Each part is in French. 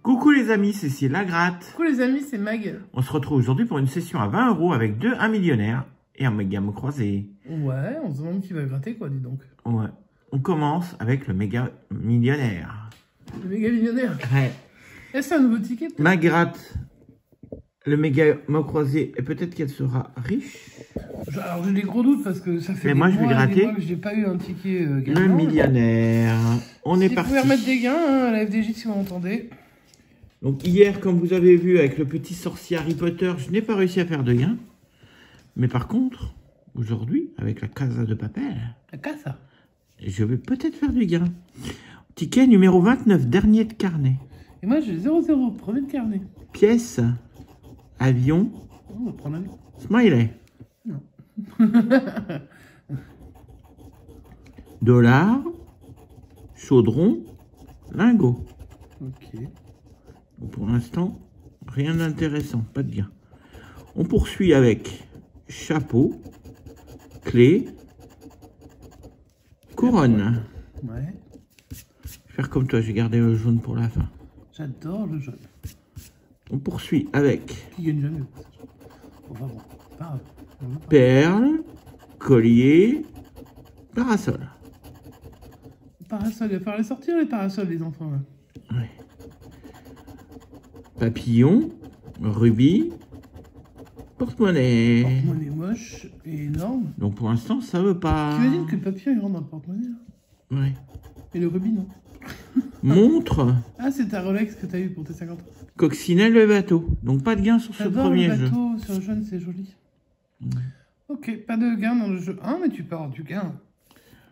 Coucou les amis, c'est Lagratte. Coucou les amis, c'est Mag. On se retrouve aujourd'hui pour une session à 20 € avec un millionnaire et un méga mot croisé. Ouais, on se demande qui va gratter quoi, dis donc. Ouais. On commence avec le méga millionnaire. Le méga millionnaire. Ouais. Est-ce c'est un nouveau ticket Ma gratte, le méga mot croisé, et peut-être qu'elle sera riche. Alors j'ai des gros doutes parce que ça fait Mais des moi, je vais gratter mois que j'ai pas eu un ticket le gagnant. millionnaire. On est Si parti. vous pouvez remettre des gains hein, à la FDJ si vous m'entendez. Donc hier, comme vous avez vu avec le petit sorcier Harry Potter, je n'ai pas réussi à faire de gain. Mais par contre, aujourd'hui, avec la Casa de Papel, La casa. je vais peut-être faire du gain. Ticket numéro 29, dernier de carnet. Et moi j'ai 0-0, prenez le carnet. Pièce, avion, On va prendre l'avion. smiley. Non. Dollar, chaudron, lingot. Ok. Donc pour l'instant, rien d'intéressant, pas de gain. On poursuit avec chapeau, clé, couronne. Ouais. Je vais faire comme toi, j'ai gardé le jaune pour la fin. J'adore le jaune. On poursuit avec Qui gagne jamais. Enfin bon, pas grave. perle, collier, parasol. Parasol, il va falloir les sortir les parasols les enfants là. Ouais. Papillon, rubis, porte-monnaie. Porte-monnaie moche et énorme. Donc pour l'instant, ça veut pas. Tu imagines que le papillon il rentre dans le porte-monnaie là. Ouais. Et le rubis non. Montre, Ah c'est ta Rolex que t'as eu pour tes 50 ans. coccinelle, le bateau. Donc pas de gain sur ce J'adore premier le jeu. bateau sur le jaune, c'est joli. Ok, pas de gain dans le jeu 1, mais tu peux avoir du gain.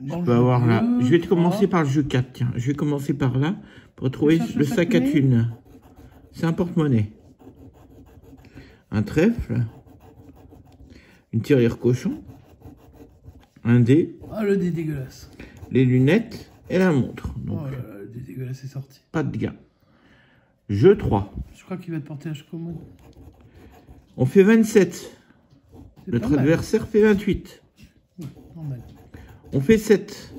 Je peux avoir là. Je vais commencer par le jeu 4. Tiens, je vais commencer par là pour trouver cherches le le sac à sac-monnaie thunes. C'est un porte-monnaie. Un trèfle. Une tirelire cochon. Un dé. Ah, le dé dégueulasse. Les lunettes et la montre. Donc, Oh là là, le dé dégueulasse est sorti. pas de gain. Jeu 3. Je crois qu'il va te porter à commode. On fait 27. C'est Notre pas mal. adversaire fait 28. Ouais, normal. On fait 7.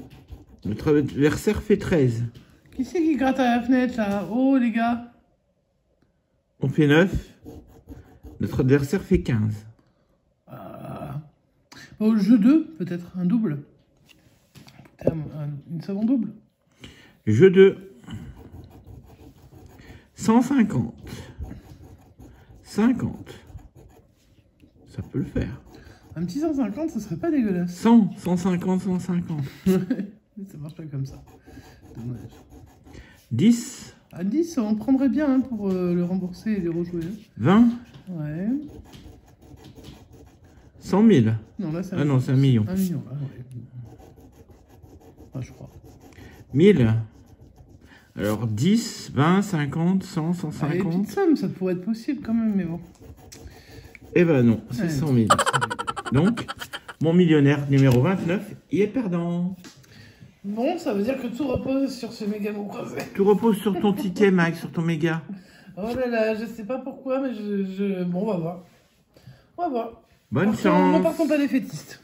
Notre adversaire fait 13. Qui c'est qui gratte à la fenêtre là? Oh les gars. On fait 9. Notre adversaire fait 15. Bon, jeu 2, peut-être un double. Une seconde double. Jeu 2. 150. 50. Ça peut le faire. Un petit 150, ça serait pas dégueulasse. 100, 150, 150. Ça marche pas comme ça. Dommage. 10, À 10, on prendrait bien hein, pour le rembourser et les rejouer. 20, Ouais. 100 000. Non, là, c'est Ah non, c'est 1 million. 1 million, là, ouais. Ah, je crois. 1000. Alors 10, 20, 50, 100, Allez, 150. petite somme, ça pourrait être possible quand même, mais bon. Eh ben non, c'est Ouais. 100 000. Donc, mon millionnaire numéro 29, il est perdant. Bon, ça veut dire que tout repose sur ce méga mot croisé. Tout repose sur ton ticket, Mike, sur ton méga. Oh là là, je sais pas pourquoi, mais bon, on va voir. On va voir. Bonne Ne chance. partons pas défaitistes.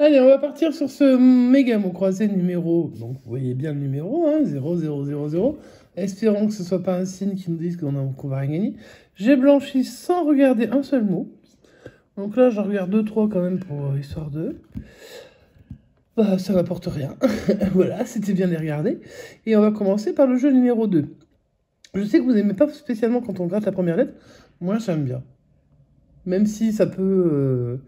Allez, on va partir sur ce méga mot croisé numéro. Donc, vous voyez bien le numéro, hein, 0000. Espérons que ce soit pas un signe qui nous dise qu'on va rien gagner. J'ai blanchi sans regarder un seul mot. Donc là, j'en regarde 2-3 quand même pour histoire de. Bah, ça n'apporte rien. Voilà, c'était bien de les regarder. Et on va commencer par le jeu numéro 2. Je sais que vous n'aimez pas spécialement quand on gratte la première lettre. Moi, j'aime bien. Même si ça peut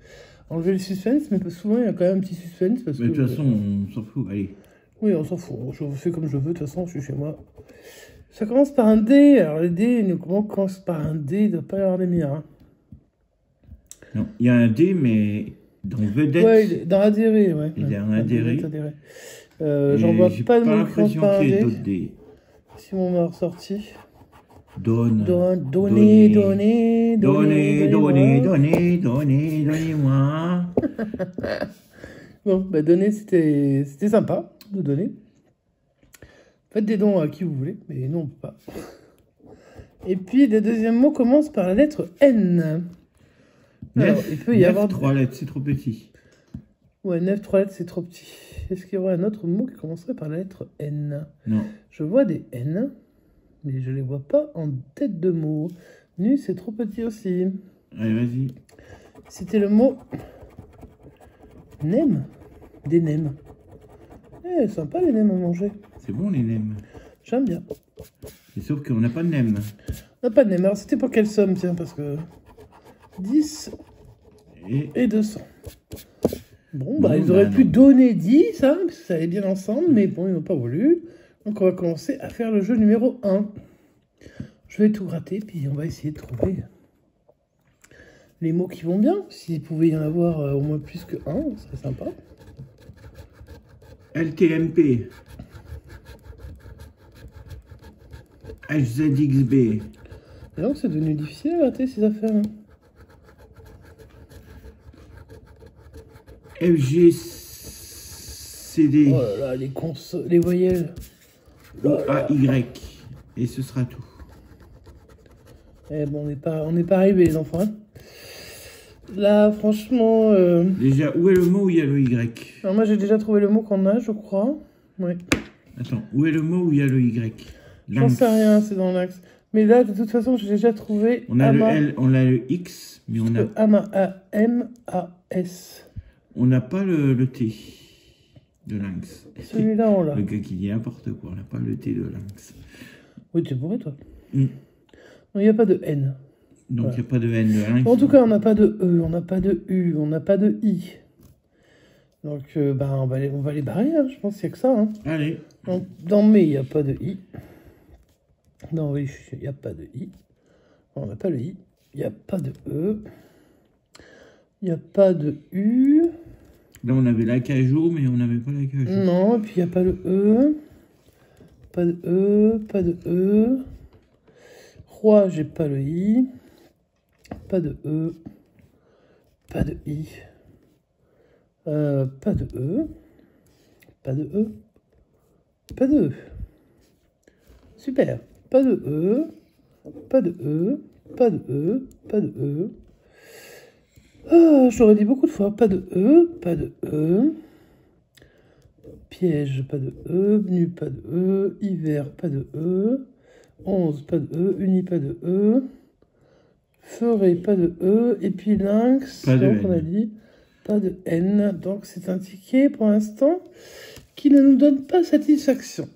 enlever le suspense, mais souvent, il y a quand même un petit suspense. Parce Mais de que, toute façon, on s'en fout. Allez. oui, on s'en fout. Je fais comme je veux. De toute façon, je suis chez moi. Ça commence par un D. Alors, les D, comment commence par un D? Il ne doit pas y avoir des miens. Hein. Non, il y a un dé, mais dans vedette. Ouais, il est dans adhéré, ouais. Il est en Ouais, adhéré. adhéré. et J'en vois j'ai pas de mot qui commence l'impression par un qu'il y ait D. d'autres dés. Si on m'a ressorti. Donnez, donnez-moi. Bon, bah donner, c'était sympa de donner. Faites des dons à qui vous voulez, mais non, on peut pas. Et puis, le deuxième mot commence par la lettre N. Alors, il peut y avoir... 3 lettres, c'est trop petit. Ouais, 9, 3 lettres, c'est trop petit. Est-ce qu'il y aurait un autre mot qui commencerait par la lettre N? Non. Je vois des N. mais je les vois pas en tête de mot. Nu, c'est trop petit aussi. Allez, vas-y. C'était le mot nem. Des nems. Eh, sympa les nems à manger. C'est bon les nems. J'aime bien. Et sauf qu'on n'a pas de nems. On n'a pas de nems. Alors c'était pour quelle somme, tiens, parce que 10 et 200. Bon, bah ils auraient pu donner 10, hein, parce que ça allait bien ensemble, mais bon, ils n'ont pas voulu. Donc on va commencer à faire le jeu numéro 1. Je vais tout gratter, puis on va essayer de trouver les mots qui vont bien. S'il pouvait y en avoir au moins plus que 1, ce serait sympa. LTMP. HZXB. Et donc c'est devenu difficile à gratter ces affaires. Hein. FGCD. Oh là là, les voyelles. OAY. Et ce sera tout. Eh bon, on n'est pas arrivé les enfants. Hein. Là, franchement... Déjà, où est le mot où il y a le Y? Alors moi, j'ai déjà trouvé le mot qu'on a, je crois. Ouais. Attends, où est le mot où il y a le Y? J'en sais rien, c'est dans l'axe. Mais là, de toute façon, j'ai déjà trouvé... On a le L, on a le X, mais on a... A-M-A-S. On n'a pas le T de lynx. Celui-là, on l'a. Le gars qui dit n'importe quoi, on n'a pas le T de lynx. Oui, tu pourrais, toi. Non, il n'y a pas de N. Donc, il n'y a pas de N de lynx. En tout cas, on n'a pas de E, on n'a pas de U, on n'a pas de I. Donc, on va les barrer, hein. Je pense qu'il n'y a que ça. Hein. Allez. Dans mais, il n'y a pas de I. Dans riche, il n'y a pas de I. On n'a pas le I. Il n'y a pas de E. Il n'y a pas de U. Là, on avait l'acajou, mais on n'avait pas l'acajou. Non, et puis il n'y a pas le E. Pas de E, pas de E. Roi, j'ai pas le I. Pas de E. Pas de I. Pas de E. Pas de E. Pas de E. Super. Pas de E. Pas de E. Pas de E. Pas de E. Ah, j'aurais dit beaucoup de fois. Pas de E. Pas de E. Piège, pas de E. Nu, pas de E. Hiver, pas de E. 11, pas de E. Uni, pas de E. Forêt, pas de E. Et puis lynx, donc on a dit pas de N. Donc c'est un ticket pour l'instant qui ne nous donne pas satisfaction.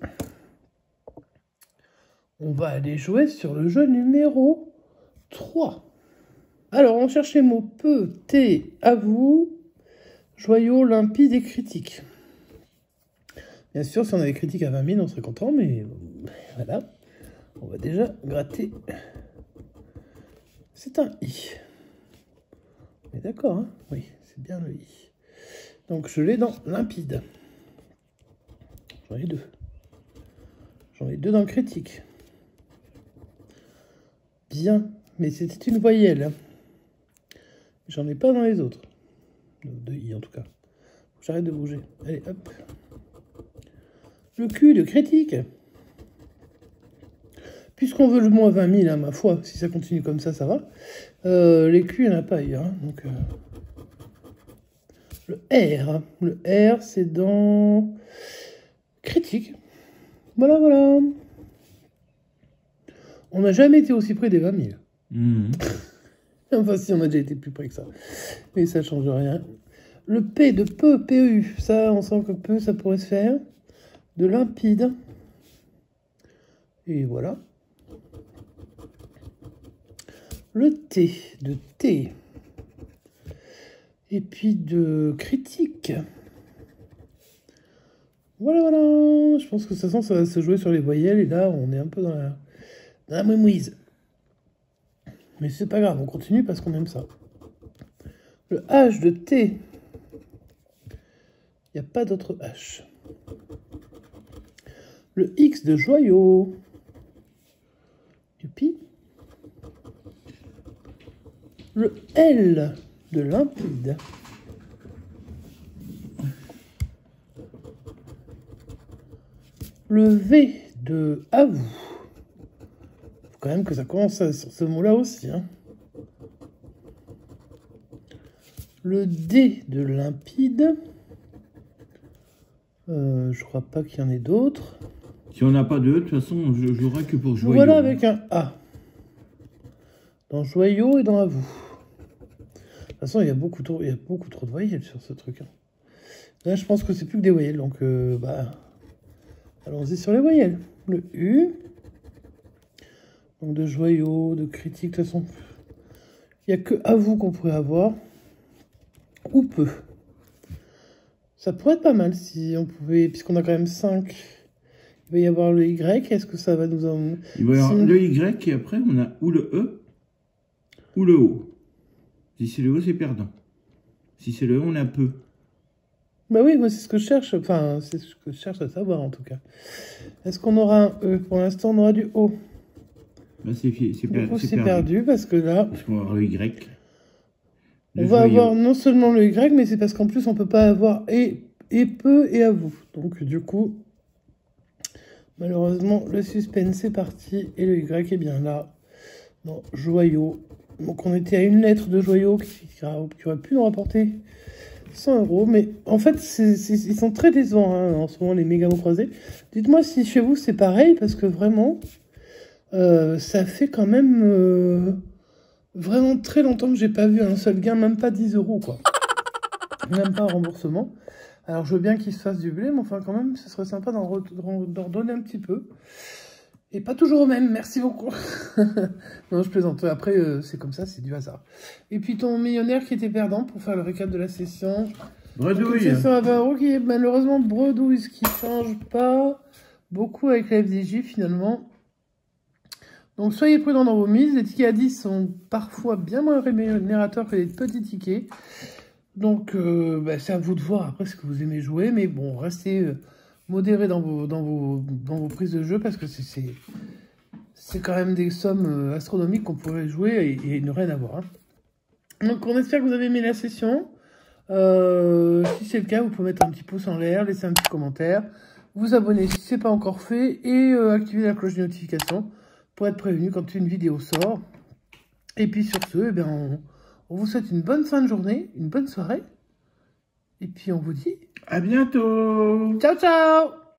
On va aller jouer sur le jeu numéro 3. Alors, on cherche les mots peu, thé, à vous, joyau, limpide et critique. Bien sûr, si on avait critique à 20 000, on serait content, mais voilà. On va déjà gratter. C'est un I. On est d'accord, hein? Oui, c'est bien le I. Donc, je l'ai dans limpide. J'en ai 2. J'en ai 2 dans critique. Bien, mais c'était une voyelle. J'en ai pas dans les autres. De I en tout cas. J'arrête de bouger. Allez, hop. Le cul de critique. Puisqu'on veut le moins 20 000, hein, ma foi, si ça continue comme ça, ça va. Les culs, il n'y en a pas ailleurs. Hein, donc, le R. Le R, c'est dans critique. Voilà, voilà. On n'a jamais été aussi près des 20 000. Enfin, si, on a déjà été plus près que ça. Mais ça ne change rien. Le P de peu, PEU. Ça, on sent que peu, ça pourrait se faire. De limpide. Et voilà. Le T de T. Et puis de critique. Voilà, voilà. Je pense que de toute façon, ça va se jouer sur les voyelles. Et là, on est un peu dans la mouise. Mais c'est pas grave, on continue parce qu'on aime ça. Le H de T. Il n'y a pas d'autre H. Le X de joyau. Youpi. Le L de limpide. Le V de à vous. Faut quand même que ça commence sur ce mot-là aussi. Hein. Le D de limpide. Je crois pas qu'il y en ait d'autres. Si on n'a pas de E, de toute façon, je jouerai que pour joyau. Voilà avec un A. Dans joyau et dans à vous. De toute façon, il y a beaucoup trop de voyelles sur ce truc. Hein. Là, je pense que c'est plus que des voyelles. Donc, allons-y sur les voyelles. Le U. Donc, de joyau, de critique. De toute façon, il n'y a que à vous qu'on pourrait avoir. Ou peu. Ça pourrait être pas mal si on pouvait, puisqu'on a quand même 5. Il va y avoir le Y. Est-ce que ça va nous en... Il va y avoir le Y et après, on a ou le E ou le O. Si c'est le O, c'est perdant. Si c'est le E, on a peu. Bah oui, moi c'est ce que je cherche. Enfin, c'est ce que je cherche à savoir en tout cas. Est-ce qu'on aura un E? Pour l'instant, on aura du O. Bah, c'est perdu parce que là... Parce qu'on va avoir le Y. On va avoir non seulement le Y, mais c'est parce qu'en plus, on peut pas avoir et peu et à vous. Donc du coup, malheureusement, le suspense est parti et le Y est bien là. Non, joyau. Donc on était à une lettre de joyau qui aurait pu nous rapporter 100 €. Mais en fait, ils sont très décevants hein, en ce moment, les méga mots croisés. Dites-moi si chez vous c'est pareil, parce que vraiment, ça fait quand même vraiment très longtemps que j'ai pas vu un seul gain, même pas 10 € quoi. Même pas un remboursement. Alors je veux bien qu'il se fasse du blé, mais enfin quand même, ce serait sympa d'en redonner un petit peu. Et pas toujours au même, merci beaucoup. Non, je plaisante. Après, c'est comme ça, c'est du hasard. Et puis ton millionnaire qui était perdant pour faire le récap de la session. Bredouille. Une session à 20 € qui est malheureusement bredouille, ce qui change pas beaucoup avec la FDJ finalement. Donc soyez prudents dans vos mises. Les tickets à 10 sont parfois bien moins rémunérateurs que les petits tickets. Donc c'est à vous de voir après ce que vous aimez jouer. Mais bon, restez... modéré dans vos prises de jeu parce que c'est quand même des sommes astronomiques qu'on pourrait jouer et ne rien avoir. Hein. Donc on espère que vous avez aimé la session. Si c'est le cas, vous pouvez mettre un petit pouce en l'air, laisser un petit commentaire, vous abonner si ce n'est pas encore fait et activer la cloche de notification pour être prévenu quand une vidéo sort. Et puis sur ce, on vous souhaite une bonne fin de journée, une bonne soirée. Et puis on vous dit... À bientôt. Ciao, ciao.